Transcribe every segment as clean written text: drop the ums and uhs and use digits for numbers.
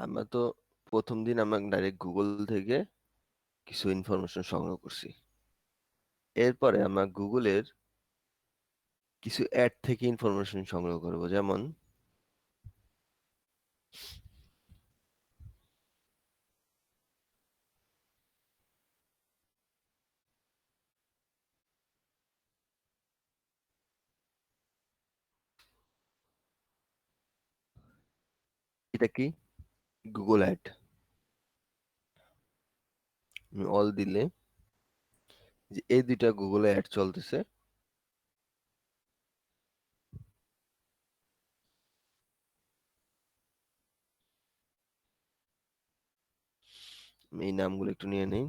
আমরা তো প্রথম দিন আমরা ডাইরেক্ট গুগল থেকে কিছু ইনফরমেশন সংগ্রহ করছি। এরপরে আমরা গুগলের কিছু অ্যাড থেকে ইনফরমেশন সংগ্রহ করব, যেমন এটা কি, গুগল অ্যাড। অল দিলে যে এই দুইটা গুগলে অ্যাড চলতেছে। আমি এই নামগুলো একটু নিয়ে নেই,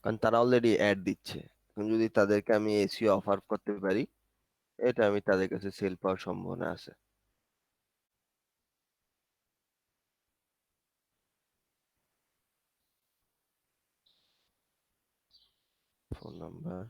কারণ তারা অলরেডি অ্যাড দিচ্ছে। এখন যদি তাদেরকে আমি এসিও অফার করতে পারি, এটা আমি তাদের কাছে সেল পাওয়ার সম্ভাবনা আছে। Phone number.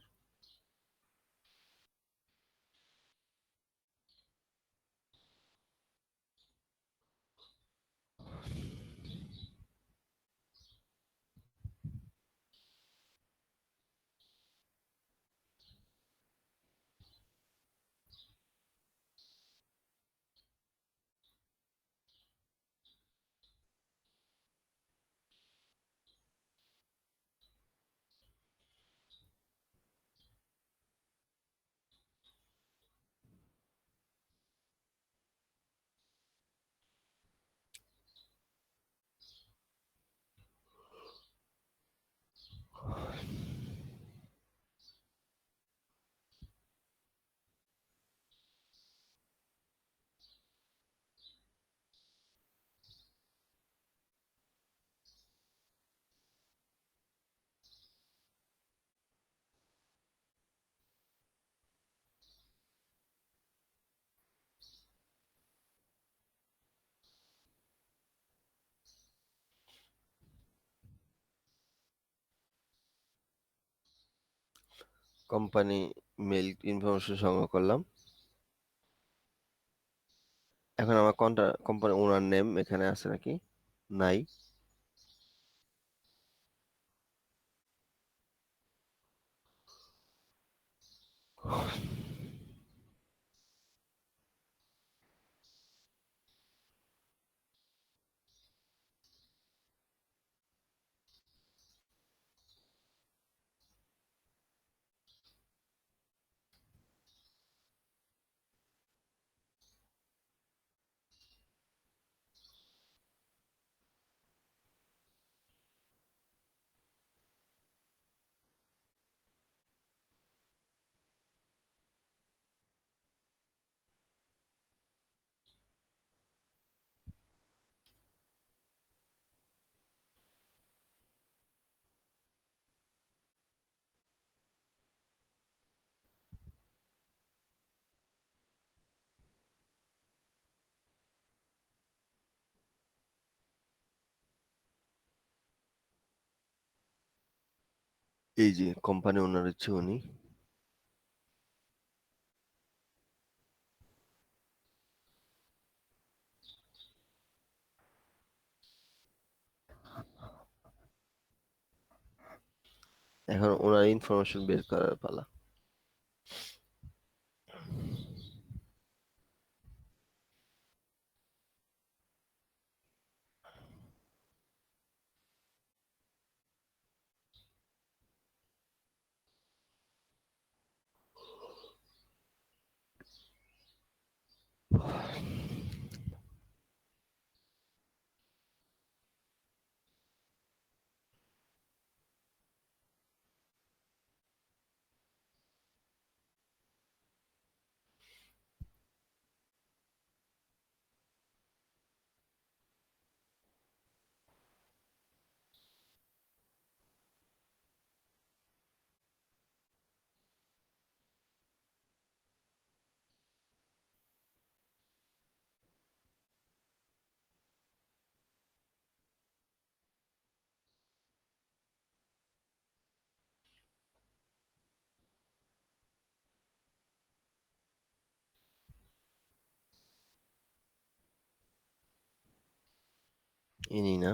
Company mail information সংগ্রহ করলাম। এখন আমার কোনটা কোম্পানি ওনার নেম এখানে আছে নাকি? নাই। এই যে কোম্পানি ওনার হচ্ছে উনি। এখন ওনার ইনফরমেশন বের করার পালা। ইনি না।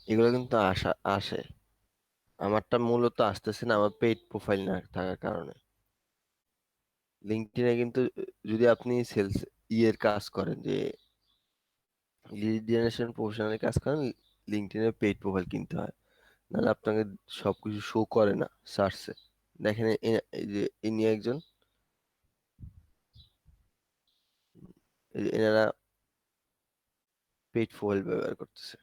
এগুলো কিন্তু আসে। আমারটা মূলত আসতেছে না আমার পেইড প্রোফাইল না থাকার কারণে। লিঙ্কডইনে কিন্তু যদি আপনি সেলস ইয়ের কাজ করেন, যে লিড জেনারেশন প্রফেশনাল কাজ করেন, লিঙ্কডইনে পেইড প্রোফাইল কিনতে হয়, নাহলে আপনাকে সবকিছু শো করে না সার্চে। দেখেন এই যে ইনি একজন, এই যে এনারা পেইড প্রোফাইল ব্যবহার করতেছে।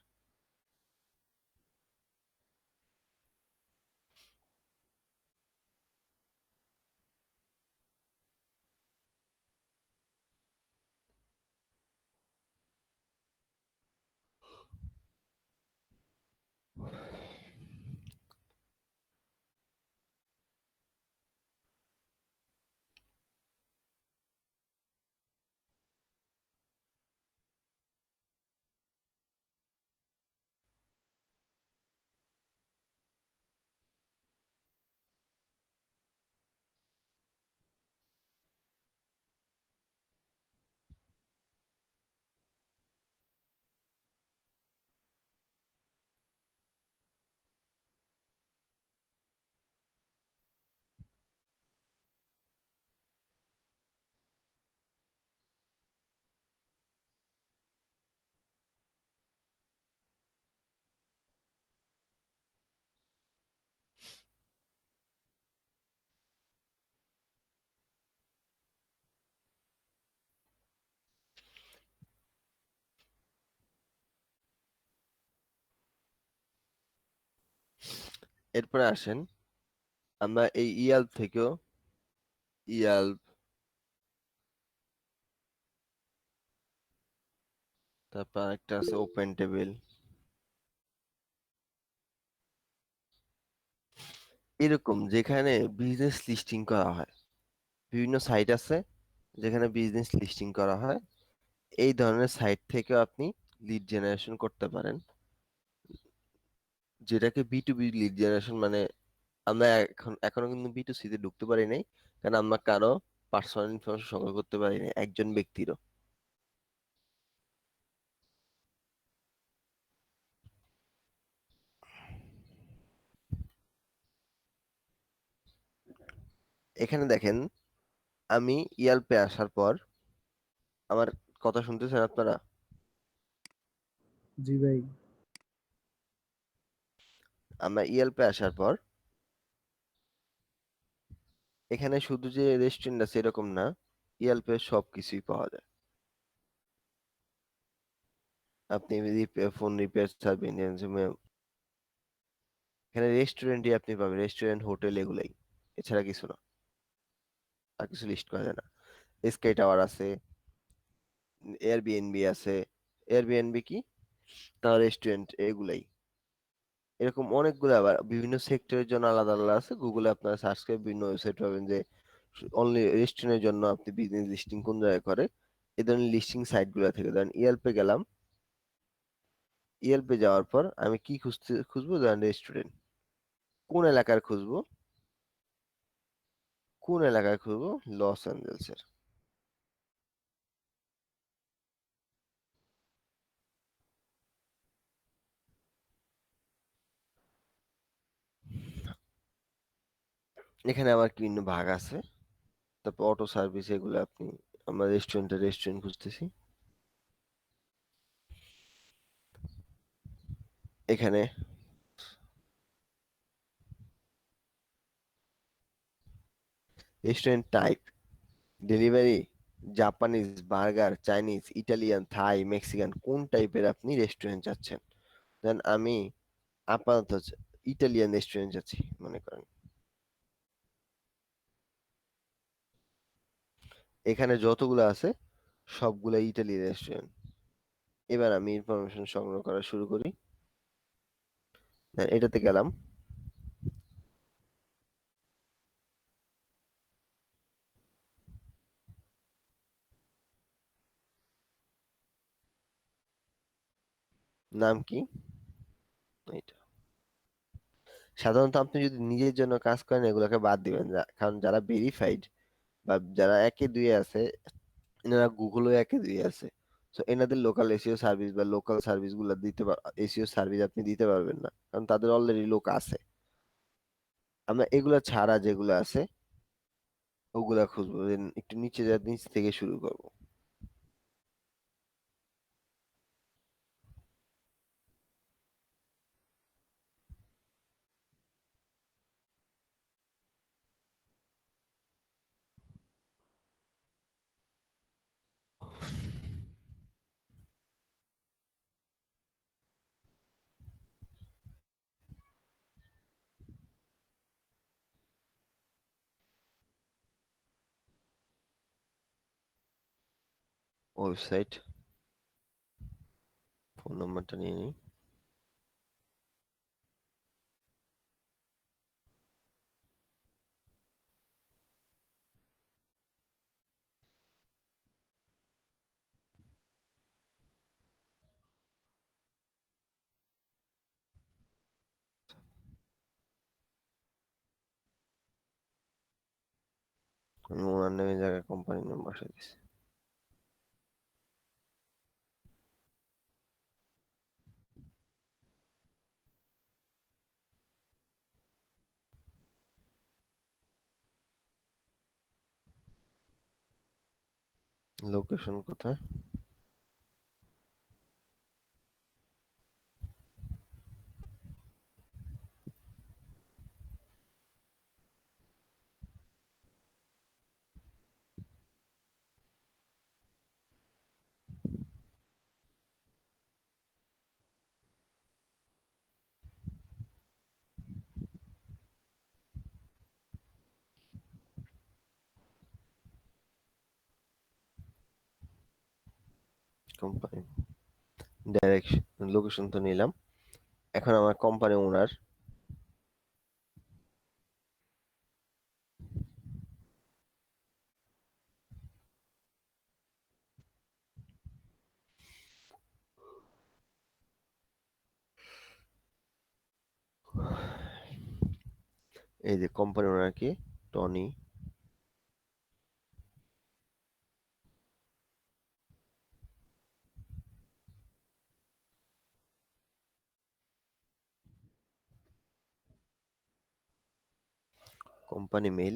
এরপরে আসেন, আমরা এই ইয়াল্প থেকেও, ইয়াল্প, তারপর একটা আছে ওপেন টেবিল, এরকম যেখানে বিজনেস লিস্টিং করা হয়। বিভিন্ন সাইট আছে যেখানে বিজনেস লিস্টিং করা হয়। এই ধরনের সাইট থেকেও আপনি লিড জেনারেশন করতে পারেন, যেটাকে B to B lead generation মানে। আমরা এখনো কিন্তু বি টু সি তে ঢুকতে পারি নাই, কারণ আমরা কারো পার্সোনাল ইনফরমেশন সংগ্রহ করতে পারি নাই, একজন ব্যক্তিরও। এখানে দেখেন, আমি ইয়াল্পে আসার পর, আমার কথা শুনতেছেন আপনারা? জি ভাই। আমরা ইয়াল্পে আসার পর এখানে শুধু যে রেস্টুরেন্ট আছে এরকম না, ইয়াল্পে সব কিছুই পাওয়া যায়। আপনি ফোন রিপেয়ার সার্ভিস, এখানে রেস্টুরেন্টই আপনি পাবেন, রেস্টুরেন্ট হোটেল এগুলাই, এছাড়া কিছু না, আর কিছু লিস্ট করা যায় না। স্কাই টাওয়ার আছে, এয়ারবিএনবি আছে। এয়ারবিএনবি কি, তার রেস্টুরেন্ট এগুলাই। এরকম অনেকগুলো আবার বিভিন্ন সেক্টরের জন্য আলাদা আলাদা আছে। গুগলে আপনারা সার্চ করে বিভিন্ন ওয়েবসাইট পাবেন যে অনলি রেস্টুরেন্টের জন্য আপনি বিজনেস লিস্টিং কোন জায়গায় করে। এই ধরনের লিস্টিং সাইট গুলো থেকে, ধরেন ইয়েলপে গেলাম, ইয়েলপে যাওয়ার পর আমি কি খুঁজবো, ধরেন রেস্টুরেন্ট, কোন এলাকার খুঁজবো, কোন এলাকায় খুঁজবো, লস অ্যাঞ্জেলসের। এখানে আবার বিভিন্ন ভাগ আছে। তারপর অটো সার্ভিস এগুলো আপনি, আমরা রেস্টুরেন্ট খুঁজতেছি। এখানে restaurant type, delivery, Japanese, burger, Chinese, Italian, Thai, Mexican, কোন টাইপের আপনি রেস্টুরেন্ট চাচ্ছেন। দেন আমি আপাতত ইটালিয়ান রেস্টুরেন্ট যাচ্ছি মনে করেন। এখানে যতগুলো আছে সবগুলো ইটালি রেস্টুরেন্ট। এবার আমি ইনফরমেশন সংগ্রহ করা শুরু করি। এটাতে গেলাম, নাম কি, এইটা। সাধারণত আপনি যদি নিজের জন্য কাজ করেন এগুলোকে বাদ দিবেন, কারণ যারা ভেরিফাইড বা যারা একে দুয়ে আছে, এনারা গুগলও একে দুয়ে আছে। তো এনাদের লোকাল এসিও সার্ভিস বা লোকাল সার্ভিস গুলো এসিও সার্ভিস আপনি দিতে পারবেন না, কারণ তাদের অলরেডি লোক আছে। আমরা এগুলা ছাড়া যেগুলো আছে ওগুলা খুঁজবো, একটু নিচে যা, নিচ থেকে শুরু করব। ওয়েবসাইট, ফোন নাম্বারটা নিয়ে নিই। আমি ওনার নামে জায়গায় কোম্পানির নাম বসাই দিচ্ছি। লোকেশন কোথায়? কোম্পানি ডাইরেকশন, লোকেশন তো নিলাম। এখন আমার কোম্পানি ওনার, এই যে কোম্পানি ওনার কি, টনি। কোম্পানি মেইল,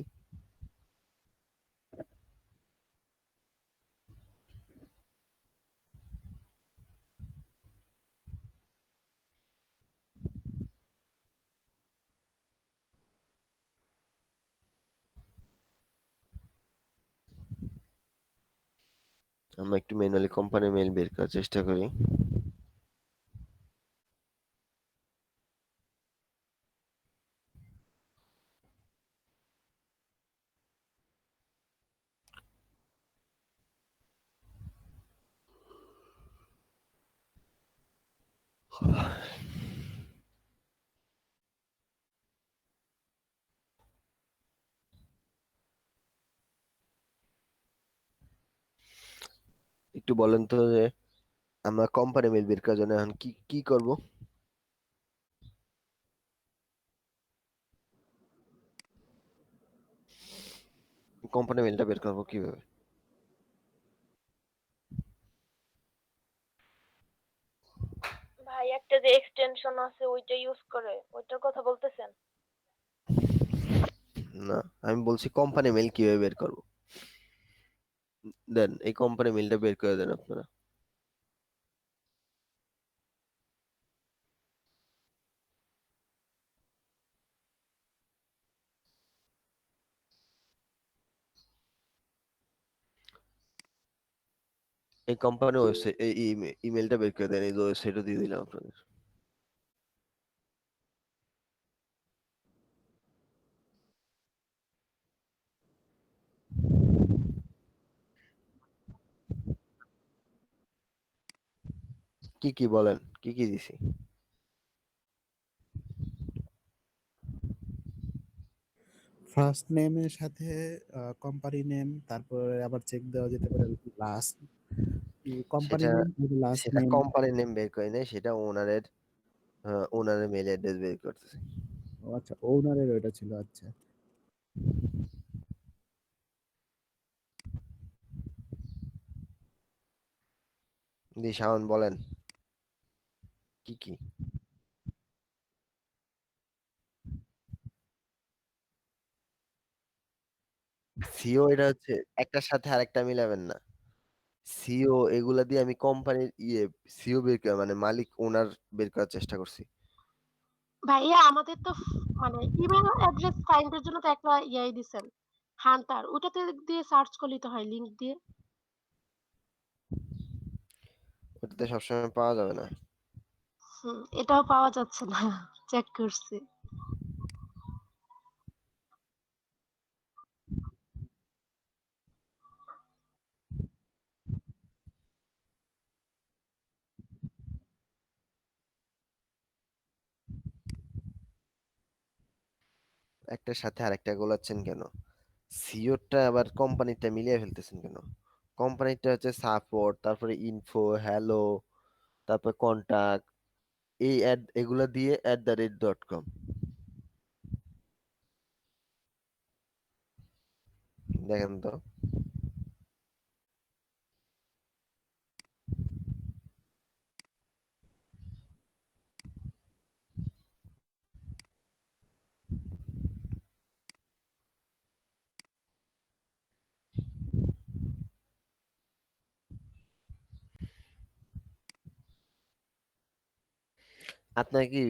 আমরা একটু ম্যানুয়ালি কোম্পানি মেইল বের করার চেষ্টা করি। একটু বলেন তো যে আমরা কোম্পানি মেইল বের করার জন্য এখন কি কি করব? কোম্পানি মেইলটা বের করবো কিভাবে? ভাই একটা যে এক্সটেনশন আছে ওইটা ইউজ করে ওইটার কথা বলতেছেন? না, আমি বলছি কোম্পানি মেইল কিভাবে বের করব। দেন এই কোম্পানি মেইলটা বের করে দেন আপনারা। এই কোম্পানি ওয়েবসাইট, এই ইমেলটা বের করে দেন, এই ওয়েবসাইটও দিয়ে দিলাম আপনাদের। কি কি বলেন, কি কি দিছি? ফার্স্ট নেমের সাথে কোম্পানি নেম, তারপরে আবার চেক দেওয়া যেতে পারে লাস্ট কোম্পানি সেটা নেম, লাস্ট নেম। কোম্পানির নেম বের করে নেই, সেটা ওনারের, ওনারের মেইল অ্যাড্রেস বের করতেছে। ও আচ্ছা, ওনারের ওইটা ছিল, আচ্ছা। জি শাওন বলেন, কি কি? সিও এটা হচ্ছে একটার সাথে আরেকটা মিলাবেন না। সিও এগুলা দিয়ে আমি কোম্পানির সিও বের করা মানে মালিক ওনার বের করার চেষ্টা করছি। ভাইয়া আমাদের তো মানে ইমেল অ্যাড্রেস ফাইন্ডের জন্য তো একটা ইয়াই দিছেন, হান্টার, ওটাতে দিয়ে সার্চ করলেই তো হয়, লিংক দিয়ে। ওটাতে সবসময় পাওয়া যাবে না। এটাও পাওয়া যাচ্ছে না, চেক করছি। একটার সাথে আরেকটা গোলাচ্ছেন কেন? সিওরটা আবার কোম্পানিটা মিলিয়ে ফেলতেছেন কেন? কোম্পানিটা হচ্ছে সাপোর্ট, তারপরে ইনফো, হ্যালো, তারপর কন্টাক্ট, এই অ্যাড এগুলা দিয়ে @.com। দেখেন তো। আপনার কি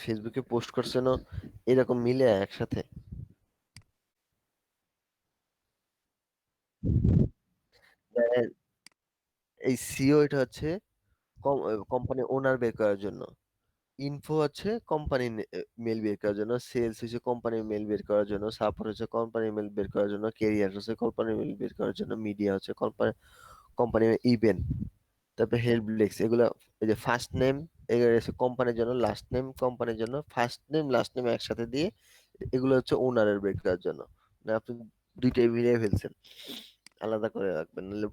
ফেসবুকে পোস্ট করছেন এরকম মিলে একসাথে? দেখেন, এই সিও এটা হচ্ছে কোম্পানি ওনার বের করার জন্য, ইনফো হচ্ছে কোম্পানি মেল বের করার জন্য, সেলস হচ্ছে কোম্পানির মেল বের করার জন্য, সাপোর্ট হচ্ছে কোম্পানির মেল বের করার জন্য, ক্যারিয়ার হচ্ছে কোম্পানির মেল বের করার জন্য, মিডিয়া হচ্ছে কোম্পানির ইভেন্ট, তারপরে হেল্প ডেস্ক এগুলো। এই যে ফার্স্ট নেম এগুলো হচ্ছে কোম্পানির জন্য, লাস্ট নেম কোম্পানির জন্য, ফার্স্ট নেম লাস্ট নেম একসাথে দিয়ে এগুলো হচ্ছে ওনারের বের করার জন্য। না আপনি দুইটাই মিলিয়ে ফেলছেন, আলাদা করে রাখবেন নাহলে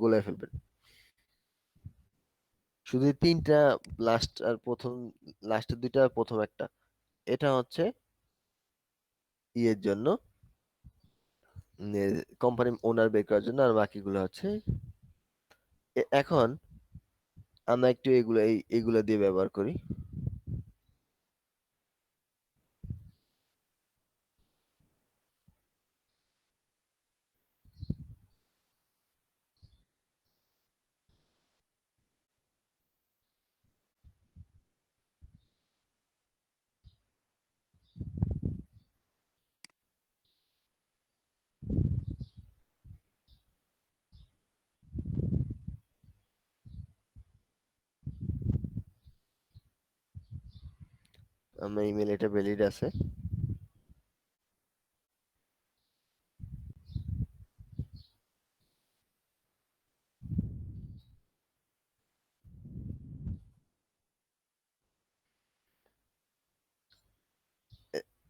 গোলায় ফেলবেন। শুধু এই তিনটা, লাস্ট আর প্রথম, লাস্টের দুইটা আর প্রথম একটা, এটা হচ্ছে ইয়ের জন্য, কোম্পানি ওনার বের করার জন্য, আর বাকিগুলো হচ্ছে এখন আমরা একটু এইগুলা দিয়ে ব্যবহার করি। আমার ইমেল এটা ভ্যালিড আছে।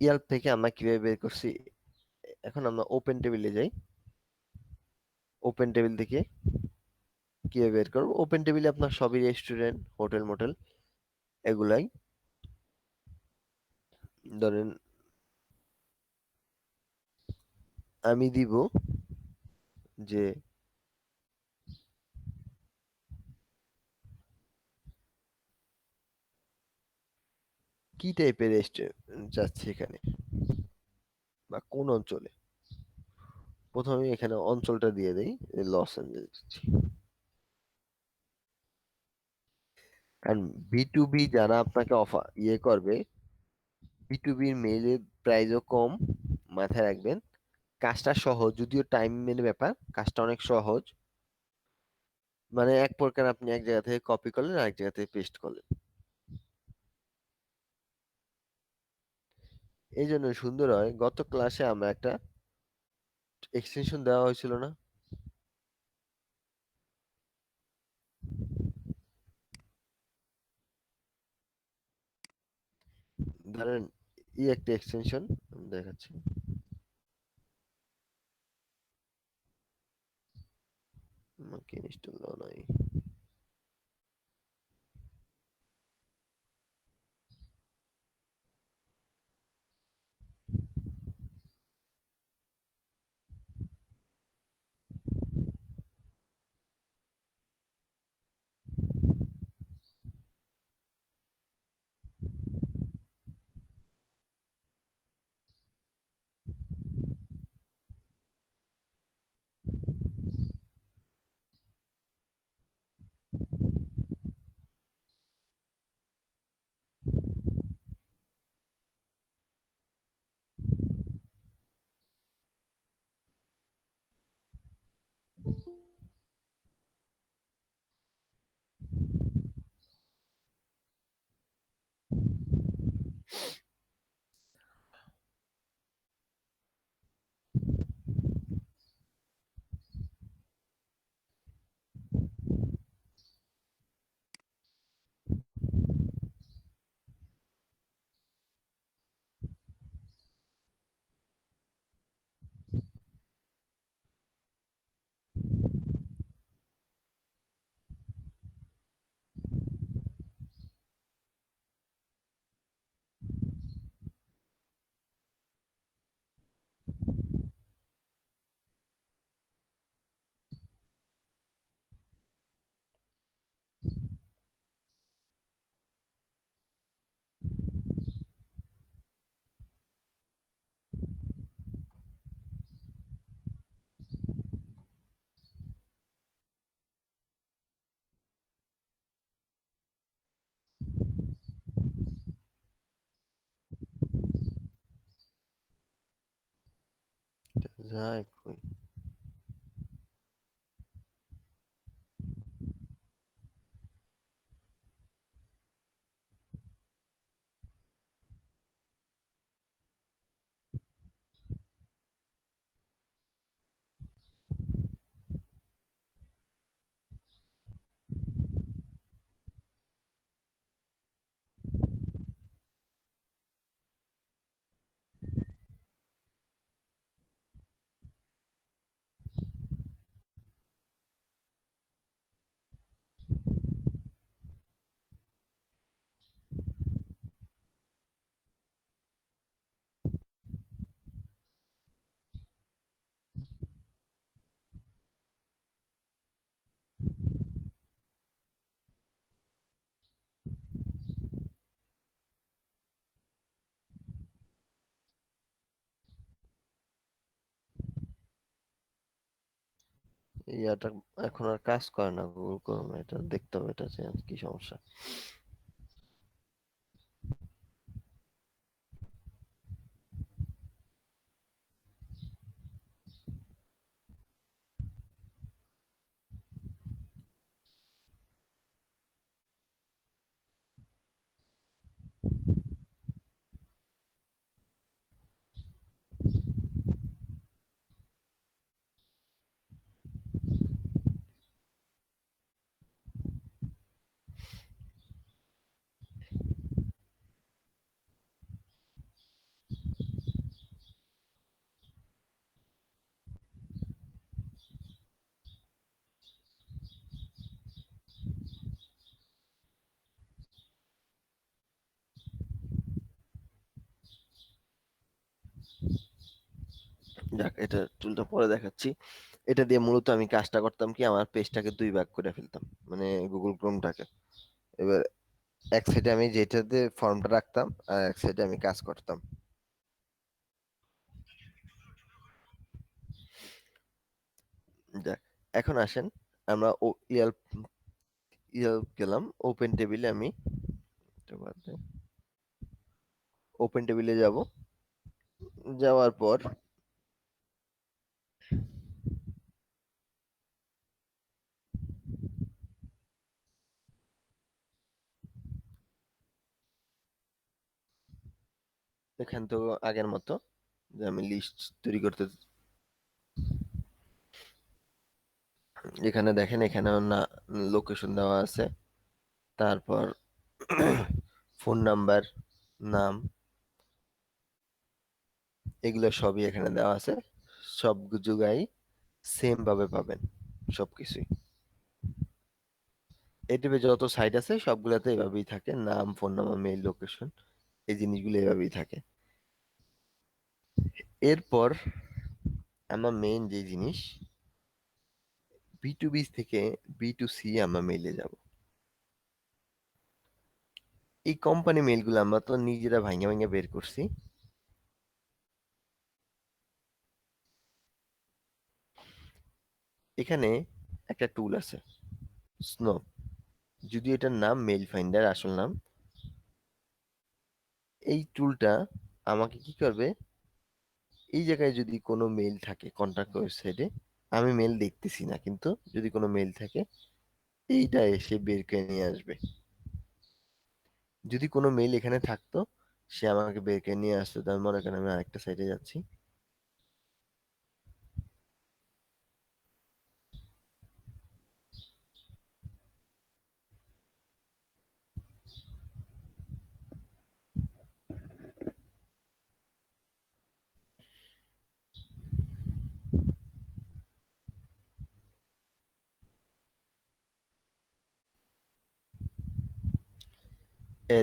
ইয়াল্প থেকে আমরা কিভাবে বের করছি, এখন আমরা ওপেন টেবিলে যাই। ওপেন টেবিল থেকে কিভাবে বের করবো, ওপেন টেবিলে আপনার সবই রেস্টুরেন্ট, হোটেল মোটেল এগুলাই। ধরেন আমি দিব যে কি টাইপের রেস্টুরেন্ট যাচ্ছে এখানে বা কোন অঞ্চলে। প্রথমে এখানে অঞ্চলটা দিয়ে দেই, লস এঞ্জেলস। কারণ বি টু বি যারা আপনাকে অফার করবে, বি টু বির মেইলের প্রাইসও কম, মাথায় রাখবেন। কাজটা সহজ, যদিও টাইম মেনে ব্যাপার, কাজটা অনেক সহজ। মানে এক প্রকার আপনি এক জায়গা থেকে কপি করলেন আরেক জায়গা থেকে পেস্ট করলেন। এই জন্য সুন্দর হয়। গত ক্লাসে আমরা একটা এক্সটেনশন দেওয়া হয়েছিল না? ধরেন একটা এক্সটেনশন দেখাচ্ছি, আমাকে ইনস্টল দেওয়া নাই। যায় কই? ইয়াটা এখন আর কাজ করে না গুগল ক্রোম, এটা দেখতে হবে এটা কি সমস্যা। যাক, এটা টুলটা পরে দেখাচ্ছি। এটা দিয়ে মূলত আমি কাজটা করতাম কি, আমার পেজটাকে দুই ভাগ করে ফেলতাম, মানে গুগল ক্রোমটাকে। এবার এক সাইডে আমি যেটাতে ফর্মটা রাখতাম আর এক সাইডে আমি কাজ করতাম। যাক, এখন আসেন আমরা ও ইয়েল্প ইয়েল্প গেলাম, ওপেন টেবিলে আমি ওপেন টেবিলে যাব। যাওয়ার পর এখান তো আগের মতো যে আমি লিস্ট তৈরি করতে, এখানে দেখেন এখানেও না লোকেশন দেওয়া আছে, তারপর ফোন নাম্বার, নাম, এগুলো সবই এখানে দেওয়া আছে। সব জায়গায় সেম ভাবে পাবেন সবকিছুই। ইউটিউবে যত সাইট আছে সবগুলাতে এভাবেই থাকে, নাম, ফোন নাম্বার, মেইল, লোকেশন, এই জিনিসগুলো এভাবেই থাকে। এরপর আমার মেইন যে জিনিস, B2B থেকে B2C আমরা মেইলে যাব। এই কোম্পানি মেইলগুলো আমরা তো নিজেরা ভাঙে ভাঙে বের করছি। এখানে একটা টুল আছে, স্নোপ, যদি এটার নাম মেইল ফাইন্ডার, আসল নাম। এই টুলটা আমাকে কি করবে, এই জায়গায় যদি কোনো মেইল থাকে কন্টাক্ট ওয়েবসাইটে, আমি মেইল দেখতেছি না, কিন্তু যদি কোনো মেইল থাকে এইটা এসে বের করে নিয়ে আসবে। যদি কোনো মেইল এখানে থাকতো সে আমাকে বের করে নিয়ে আসতো। তার মনে করেন আমি আরেকটা সাইটে যাচ্ছি,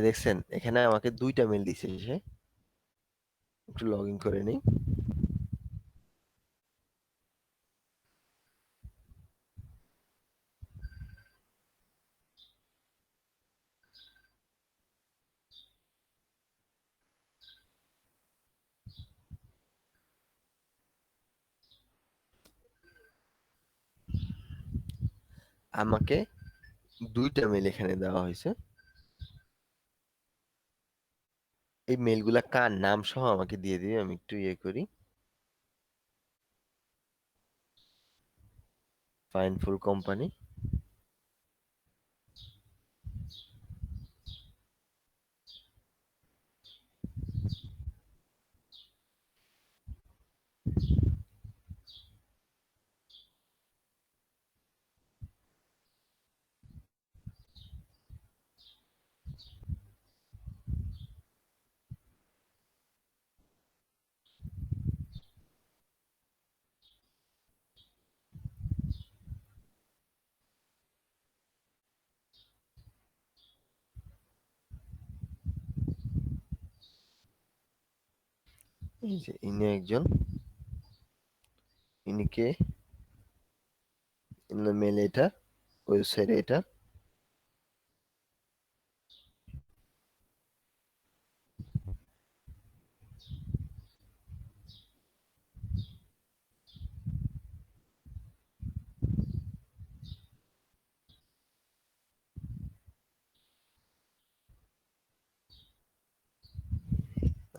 দেখছেন এখানে আমাকে দুইটা মেইল দিছে সে। একটু লগ ইন করে নিই। আমাকে দুইটা মেইল এখানে দেওয়া হয়েছে। এই মেইলগুলা কার নাম সহ আমাকে দিয়ে দিবে, আমি একটু ইয়ে করি। ফাইনফুল কোম্পানি। এই যে ইনি একজন, ইনি কে? মেল এটা, ওয়েবসাইট এটা।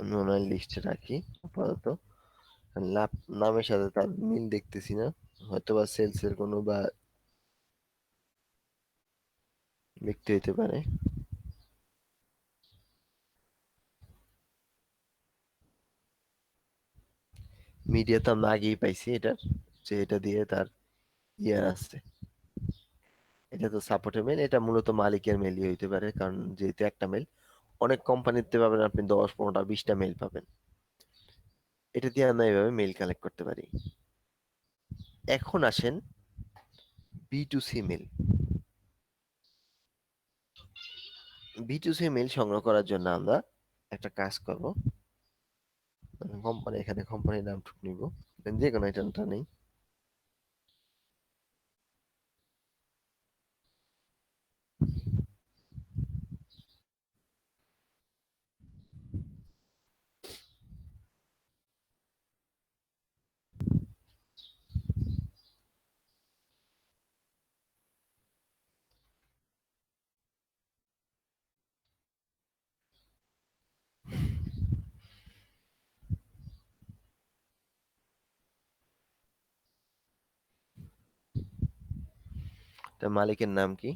আমি ওনার লিস্টে রাখি আপাতত। নামের সাথে তার মিল দেখতেছি না, হয়তো বা সেলস এর কোনো বা ব্যক্তি হইতে পারে। মিডিয়া তো আমরা আগেই পাইছি এটার, যে এটা দিয়ে তার ইয়ে আছে। এটা তো সাপোর্টের মেল, এটা মূলত মালিকের মেলই হইতে পারে, কারণ যেহেতু একটা মেল, অনেক কোম্পানিতে পাবেন আপনি 10, 15, 20টা মেল পাবেন। এটা দিয়ে আমরা এইভাবে মেল কালেক্ট করতে পারি। এখন আসেন B2C মেল। B2C মেল সংগ্রহ করার জন্য আমরা একটা কাজ করব। কোম্পানি, এখানে কোম্পানির নাম নিব, যে কোনো এটা নেই। তার মালিকের নাম কি?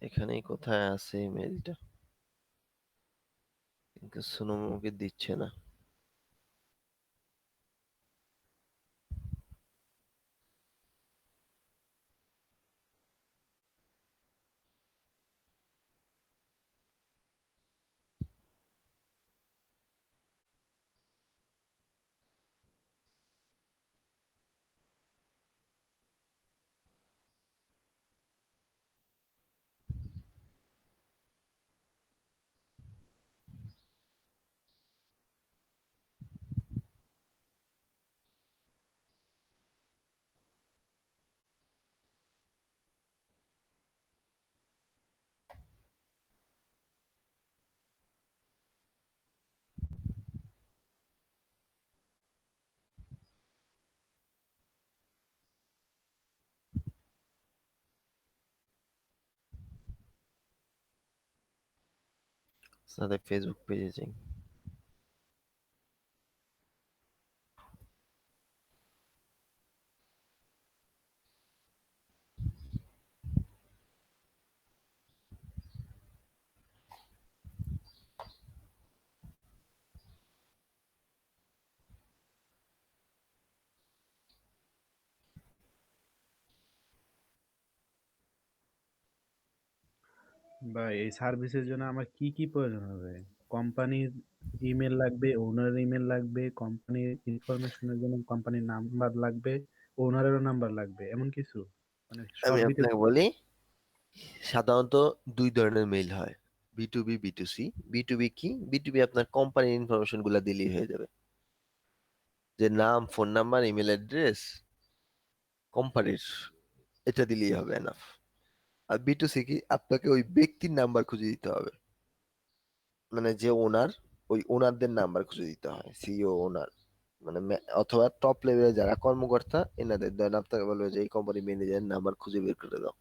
এখানেই কোথায় আছে মেলটা, কিন্তু সোনমকে দিচ্ছে না। তাদের ফেসবুক পেজে যাই। বা এই সার্ভিসের জন্য আমার কি কি প্রয়োজন হবে? কোম্পানির ইমেল লাগবে, ওনারের ইমেল লাগবে, কোম্পানির ইনফরমেশনের জন্য কোম্পানির নাম্বার লাগবে, ওনারেরও নাম্বার লাগবে, এমন কিছু? মানে সব আমি দিতে আপনাকে বলি, সাধারণত দুই ধরনের মেইল হয়, B B to C. B কি? বি আপনার কোম্পানির ইনফরমেশন গুলা দিলেই হয়ে যাবে, যে নাম, ফোন নাম্বার, ইমেল অ্যাড্রেস, কোম্পানির, এটা দিলেই হবে এনাফ। আর বি কি? আপনাকে ওই ব্যক্তির নাম্বার খুঁজে দিতে হবে, মানে যে ওনার, ওই ওনারদের নাম্বার খুঁজে দিতে হয়, সিইও, ওনার, মানে অথবা টপ লেভেলে যারা কর্মকর্তা, এনাদের, ধরেন আপনাকে বলবে যে এই কোম্পানি ম্যানেজারের নাম্বার খুঁজে বের করে দাও।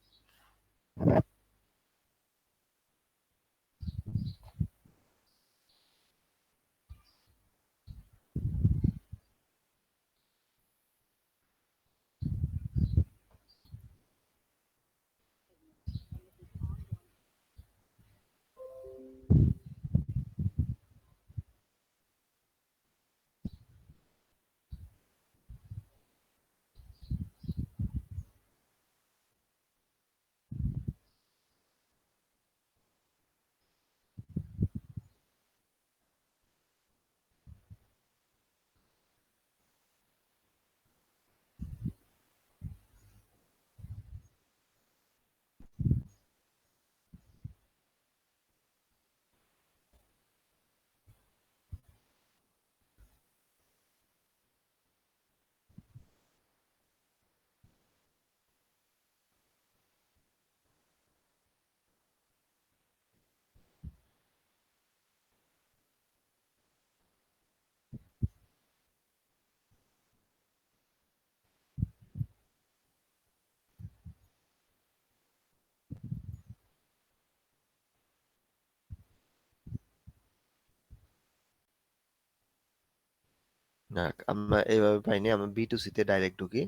না, আমরা এইভাবে পাইনি, আমরা বি তে ডাইরেক্ট ঢুকি।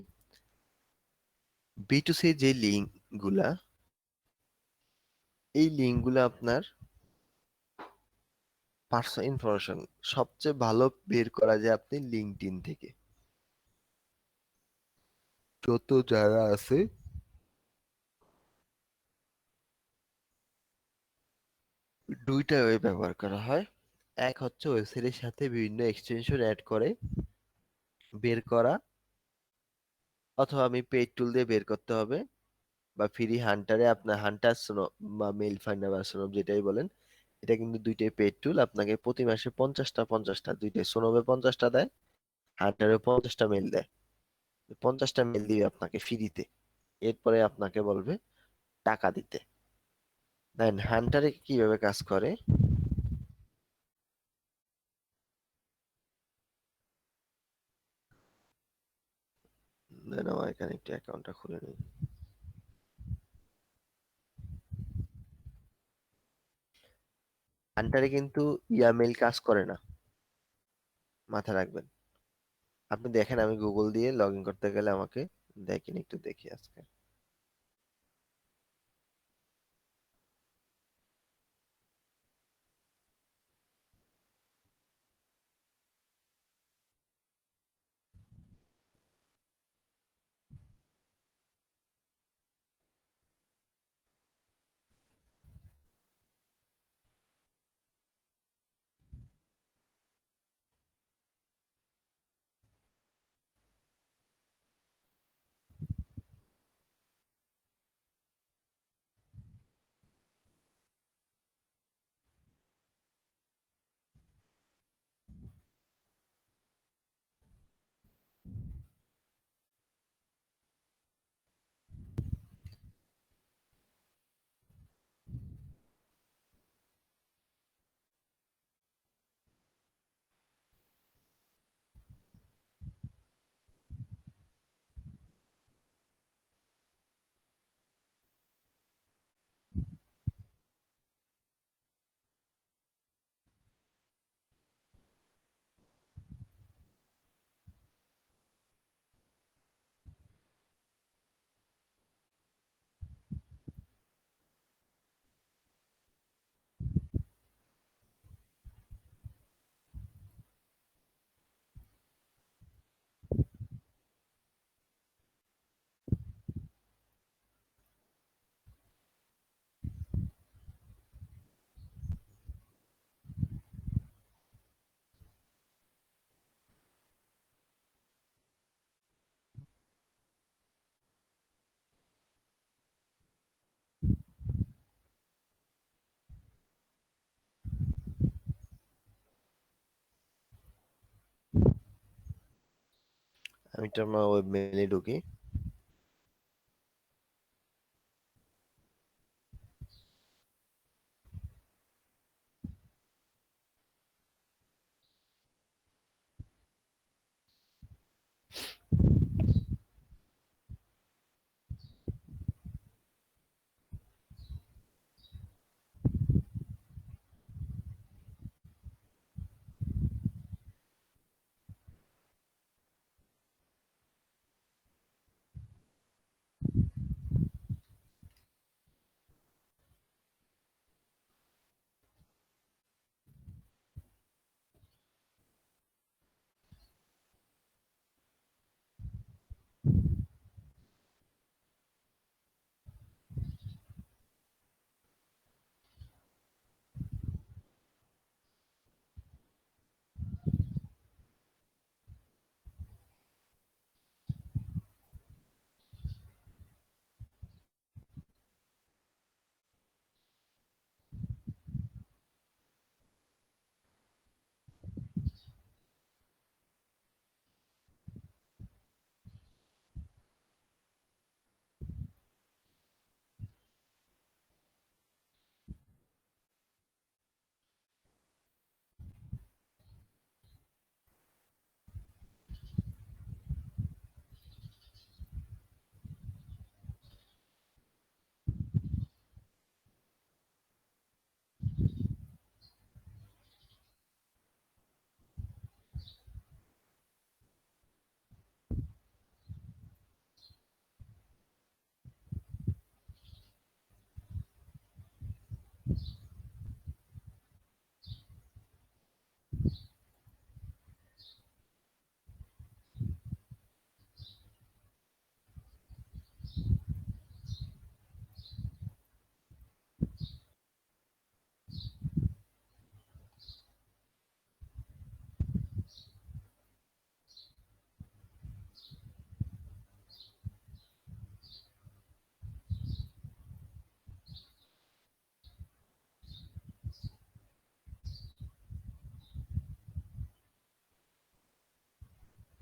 বি যে লিঙ্ক গুলা, এই লিঙ্ক গুলা আপনার পার্সোনাল ইনফরমেশন সবচেয়ে ভালো বের করা যায় আপনি লিঙ্কডইন থেকে। যত যারা আছে দুইটা ওয়ে ব্যবহার করা হয়। এক হচ্ছে ওয়েবসাইটের সাথে বিভিন্ন এক্সটেনশন অ্যাড করে বের করা, অথবা আমি পেইড টুল দিয়ে বের করতে হবে, বা ফ্রি হান্টারে আপনার হান্টার সোনো বা মেইল ফাইন্ডার বা সোনব যেটাই বলেন, এটা কিন্তু দুইটাই পেইড টুল। আপনাকে প্রতি মাসে 50টা দুইটাই, সোনবে 50টা দেয়, হান্টারে 50টা মেইল দেয়। 50টা মেইল দিবে আপনাকে ফ্রিতে, এরপরে আপনাকে বলবে টাকা দিতে। দেন হান্টারে কিভাবে কাজ করে, দেন আমার এখানে একটু অ্যাকাউন্টটা খুলে নিই। হান্টারে কিন্তু মেইল কাজ করে না, মাথায় রাখবেন। আপনি দেখেন, আমি গুগল দিয়ে লগ ইন করতে গেলে আমাকে দেখেন, একটু দেখি আজকে। আমি টার্মা ওয়েব মেইলে ঢুকি